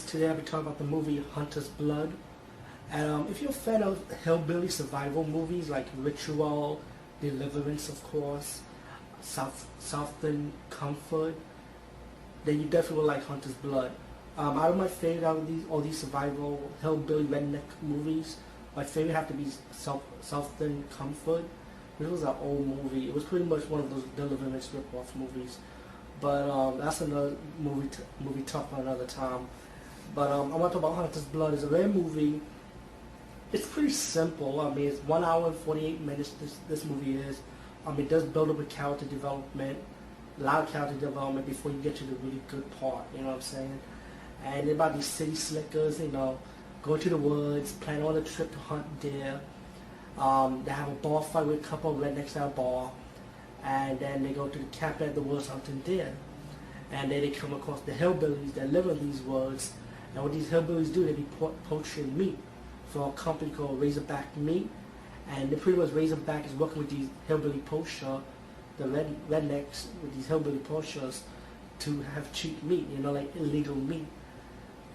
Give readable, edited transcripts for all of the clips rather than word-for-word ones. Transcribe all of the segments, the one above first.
Today I'll be talking about the movie Hunter's Blood. And if you're a fan of hillbilly survival movies like Ritual, Deliverance, of course, Southern Comfort, then you definitely will like Hunter's Blood. Out of my favorite out of all these survival hillbilly redneck movies, my favorite have to be Southern Comfort, which was an old movie. It was pretty much one of those Deliverance rip-off movies. But that's another movie talk for another time. But I want to talk about Hunter's Blood. It's a rare movie. It's pretty simple. I mean, it's 1 hour and 48 minutes. This movie is. It does build up a character development, a lot of character development before you get to the really good part. You know what I'm saying? And they're about these city slickers. Go to the woods, plan on a trip to hunt deer. They have a bar fight with a couple of rednecks at a bar. And then they go to the camp at the woods hunting deer. And then they come across the hillbillies that live in these woods. And what these hillbillies do, they be poaching meat for a company called Razorback Meat. And they pretty much Razorback is working with these hillbilly poacher, the rednecks with these hillbilly poachers to have cheap meat, like illegal meat.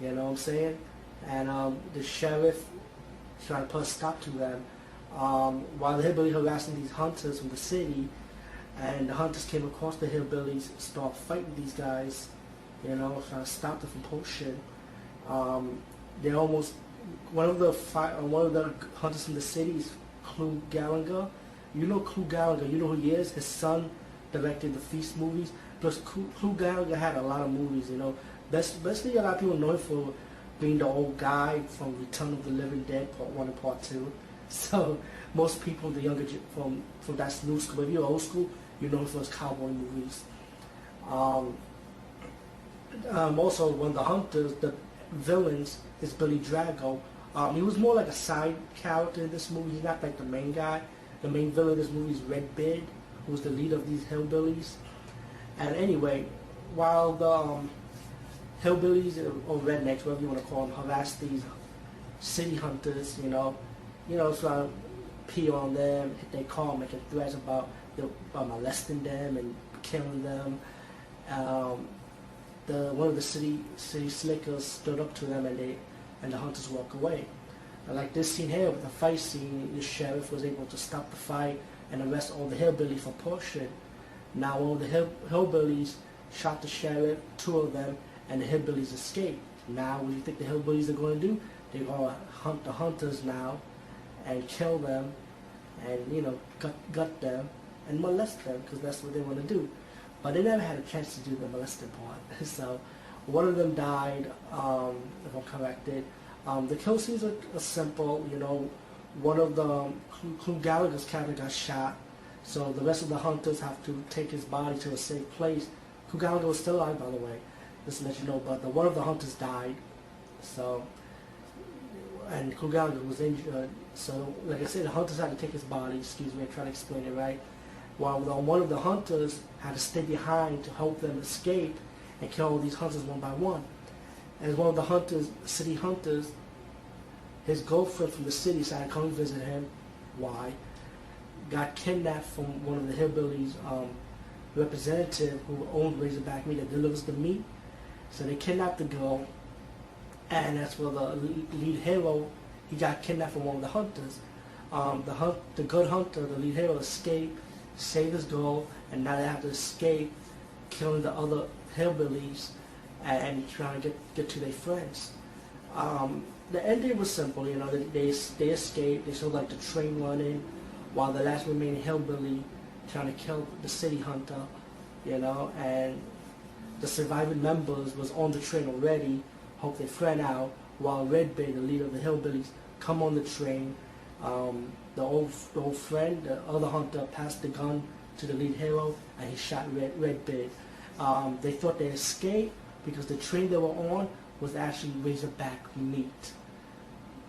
You know what I'm saying? And the sheriff is trying to put a stop to them. While the hillbilly harassing these hunters from the city, and the hunters came across the hillbillies, start fighting these guys, trying to stop them from poaching. They almost one of the hunters from the city is Clu Gallagher. You know Clu Gallagher. You know who he is. His son directed the Feast movies. Plus, Clu Gallagher had a lot of movies. Basically a lot of people know him for being the old guy from Return of the Living Dead Part 1 and Part 2. So most people, the younger from that new school, if you're old school, you know him for his cowboy movies. Also, one of the hunters, the villains, is Billy Drago. He was more like a side character in this movie. He's not like the main guy. The main villain in this movie is Red Beard, who's the leader of these hillbillies. And anyway, while the hillbillies or rednecks, whatever you want to call them, harass these city hunters, trying to pee on them, hit their car, making threats about molesting them and killing them. One of the city slickers stood up to them, and the hunters walk away. And like this scene here with the fight scene, the sheriff was able to stop the fight and arrest all the hillbillies for poaching. Now one of the hillbillies shot the sheriff, 2 of them, and the hillbillies escaped. Now what do you think the hillbillies are going to do? They're going to hunt the hunters now and kill them and gut them and molest them, because that's what they want to do. But they never had a chance to do the molesting part. So one of them died, if I'm corrected. The kill scenes are simple. One of the Clu Gallagher's character got shot, so the rest of the hunters have to take his body to a safe place. Clu Gallagher was still alive, by the way, just to let you know, but one of the hunters died. So, and Clu Gallagher was injured. So, like I said, the hunters had to take his body. Excuse me, I'm trying to explain it right. While one of the hunters had to stay behind to help them escape and kill all these hunters one by one. As one of the city hunters, his girlfriend from the city decided to come visit him. Why? Got kidnapped from one of the hillbillies' representative who owned Razorback Meat that delivers the meat. So they kidnapped the girl, and that's where the lead hero, he got kidnapped from one of the hunters. The good hunter, the lead hero, escaped, saved his girl, and now they have to escape, killing the other hillbillies and trying to get to their friends. The ending was simple. They escaped. They saw like the train running, while the last remaining hillbilly trying to kill the city hunter. And the surviving members was on the train already. Hope they fled out, while Red Beard, the leader of the hillbillies, come on the train. The old friend, the other hunter, passed the gun to the lead hero, and he shot Red Beard. They thought they escaped because the train they were on was actually Razorback Meat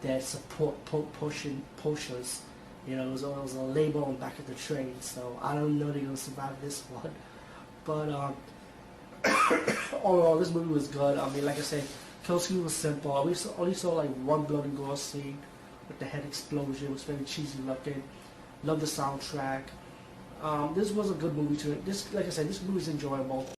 that support poachers. It was a label on the back of the train. So I don't know they're gonna survive this one. But overall, this movie was good. Like I said, kill scene was simple. I only saw like one blood and gore scene with the head explosion. It was very cheesy looking. Love the soundtrack. This was a good movie too. Like I said, this movie is enjoyable.